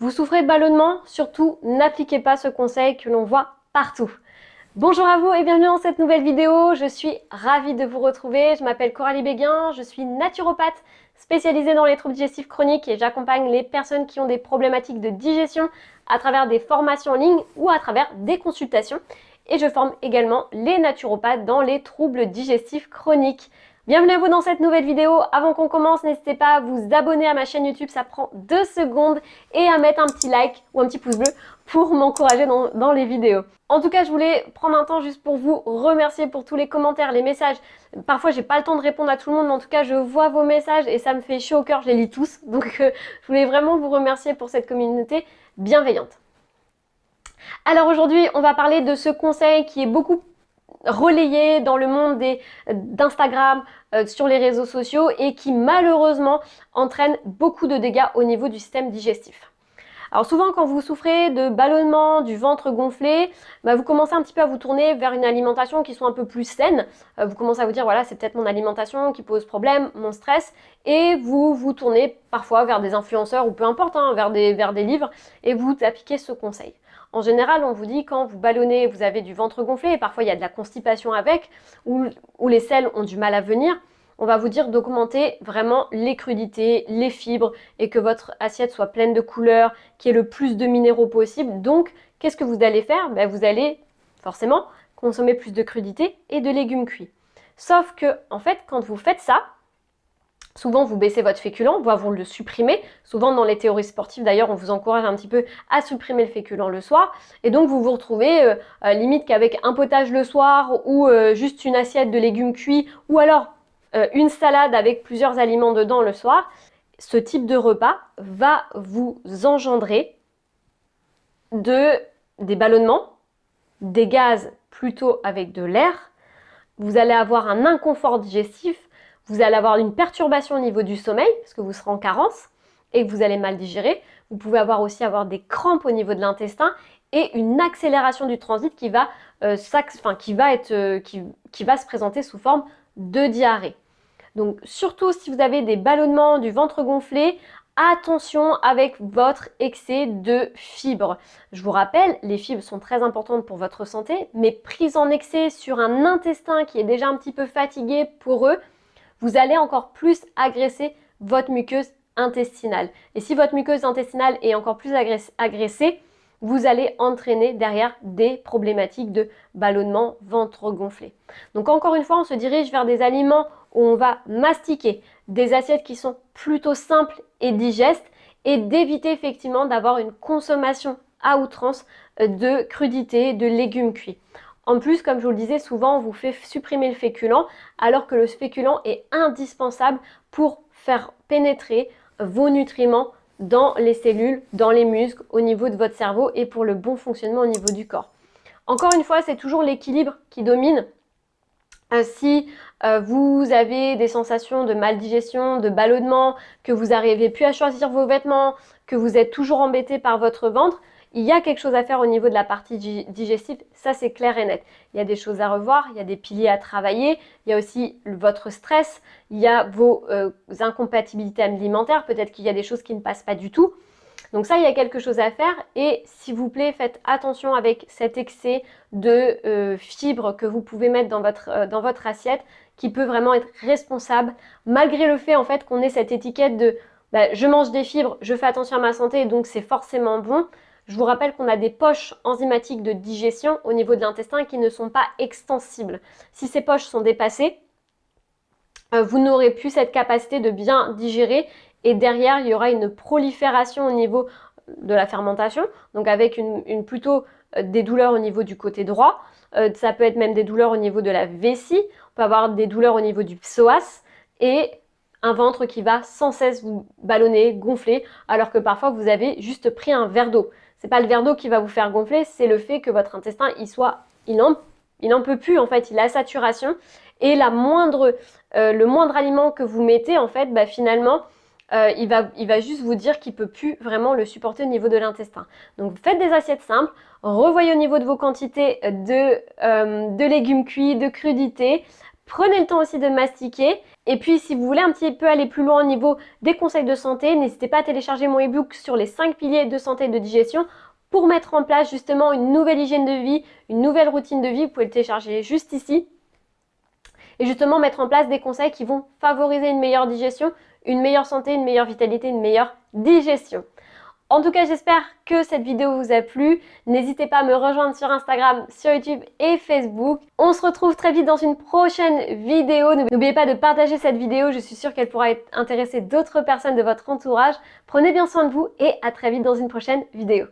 Vous souffrez de ballonnement? Surtout, n'appliquez pas ce conseil que l'on voit partout. Bonjour à vous et bienvenue dans cette nouvelle vidéo. Je suis ravie de vous retrouver. Je m'appelle Coralie Béguin, je suis naturopathe spécialisée dans les troubles digestifs chroniques et j'accompagne les personnes qui ont des problématiques de digestion à travers des formations en ligne ou à travers des consultations. Et je forme également les naturopathes dans les troubles digestifs chroniques. Bienvenue à vous dans cette nouvelle vidéo. Avant qu'on commence, n'hésitez pas à vous abonner à ma chaîne YouTube, ça prend 2 secondes, et à mettre un petit like ou un petit pouce bleu pour m'encourager dans les vidéos. En tout cas, je voulais prendre un temps juste pour vous remercier pour tous les commentaires, les messages. Parfois, j'ai pas le temps de répondre à tout le monde, mais en tout cas, je vois vos messages et ça me fait chaud au cœur, je les lis tous. Donc, je voulais vraiment vous remercier pour cette communauté bienveillante. Alors aujourd'hui, on va parler de ce conseil qui est beaucoup relayé dans le monde d'Instagram, sur les réseaux sociaux et qui malheureusement entraîne beaucoup de dégâts au niveau du système digestif. Alors souvent quand vous souffrez de ballonnement, du ventre gonflé, vous commencez un petit peu à vous tourner vers une alimentation qui soit un peu plus saine. Vous commencez à vous dire voilà, c'est peut-être mon alimentation qui pose problème, mon stress, et vous vous tournez parfois vers des influenceurs ou peu importe, vers des livres, et vous appliquez ce conseil. En général, on vous dit quand vous ballonnez, vous avez du ventre gonflé, et parfois il y a de la constipation avec, ou les selles ont du mal à venir. On va vous dire d'augmenter vraiment les crudités, les fibres, et que votre assiette soit pleine de couleurs, qu'il y ait le plus de minéraux possible. Donc, qu'est-ce que vous allez faire? Vous allez forcément consommer plus de crudités et de légumes cuits. Sauf que, en fait, quand vous faites ça, souvent, vous baissez votre féculent, voire vous le supprimez. Souvent, dans les théories sportives, d'ailleurs, on vous encourage un petit peu à supprimer le féculent le soir. Et donc, vous vous retrouvez limite qu'avec un potage le soir ou juste une assiette de légumes cuits ou alors une salade avec plusieurs aliments dedans le soir. Ce type de repas va vous engendrer des ballonnements, des gaz plutôt avec de l'air. Vous allez avoir un inconfort digestif. Vous allez avoir une perturbation au niveau du sommeil, parce que vous serez en carence et que vous allez mal digérer. Vous pouvez aussi avoir des crampes au niveau de l'intestin et une accélération du transit qui va se présenter sous forme de diarrhée. Donc surtout si vous avez des ballonnements, du ventre gonflé, attention avec votre excès de fibres. Je vous rappelle, les fibres sont très importantes pour votre santé, mais prises en excès sur un intestin qui est déjà un petit peu fatigué pour eux, vous allez encore plus agresser votre muqueuse intestinale. Et si votre muqueuse intestinale est encore plus agressée, vous allez entraîner derrière des problématiques de ballonnement, ventre gonflé. Donc encore une fois, on se dirige vers des aliments où on va mastiquer, des assiettes qui sont plutôt simples et digestes, et d'éviter effectivement d'avoir une consommation à outrance de crudités, de légumes cuits. En plus, comme je vous le disais, souvent on vous fait supprimer le féculent alors que le féculent est indispensable pour faire pénétrer vos nutriments dans les cellules, dans les muscles, au niveau de votre cerveau et pour le bon fonctionnement au niveau du corps. Encore une fois, c'est toujours l'équilibre qui domine. Si vous avez des sensations de maldigestion, de ballonnement, que vous n'arrivez plus à choisir vos vêtements, que vous êtes toujours embêté par votre ventre, il y a quelque chose à faire au niveau de la partie digestive, ça c'est clair et net. Il y a des choses à revoir, il y a des piliers à travailler, il y a aussi votre stress, il y a vos incompatibilités alimentaires, peut-être qu'il y a des choses qui ne passent pas du tout. Donc ça, il y a quelque chose à faire et s'il vous plaît, faites attention avec cet excès de fibres que vous pouvez mettre dans votre assiette qui peut vraiment être responsable malgré le fait en fait qu'on ait cette étiquette de je mange des fibres, je fais attention à ma santé donc c'est forcément bon. Je vous rappelle qu'on a des poches enzymatiques de digestion au niveau de l'intestin qui ne sont pas extensibles. Si ces poches sont dépassées, vous n'aurez plus cette capacité de bien digérer et derrière, il y aura une prolifération au niveau de la fermentation, donc avec plutôt des douleurs au niveau du côté droit. Ça peut être même des douleurs au niveau de la vessie, on peut avoir des douleurs au niveau du psoas et un ventre qui va sans cesse vous ballonner, gonfler, alors que parfois vous avez juste pris un verre d'eau. C'est pas le verre d'eau qui va vous faire gonfler, c'est le fait que votre intestin, il n'en peut plus en fait, il a saturation et le moindre aliment que vous mettez en fait, finalement, il va juste vous dire qu'il ne peut plus vraiment le supporter au niveau de l'intestin. Donc faites des assiettes simples, revoyez au niveau de vos quantités de légumes cuits, de crudités, prenez le temps aussi de mastiquer Et puis si vous voulez un petit peu aller plus loin au niveau des conseils de santé, n'hésitez pas à télécharger mon ebook sur les 5 piliers de santé et de digestion pour mettre en place justement une nouvelle hygiène de vie, une nouvelle routine de vie. Vous pouvez le télécharger juste ici. Et justement mettre en place des conseils qui vont favoriser une meilleure digestion, une meilleure santé, une meilleure vitalité, une meilleure digestion. En tout cas, j'espère que cette vidéo vous a plu. N'hésitez pas à me rejoindre sur Instagram, sur YouTube et Facebook. On se retrouve très vite dans une prochaine vidéo. N'oubliez pas de partager cette vidéo. Je suis sûre qu'elle pourra intéresser d'autres personnes de votre entourage. Prenez bien soin de vous et à très vite dans une prochaine vidéo.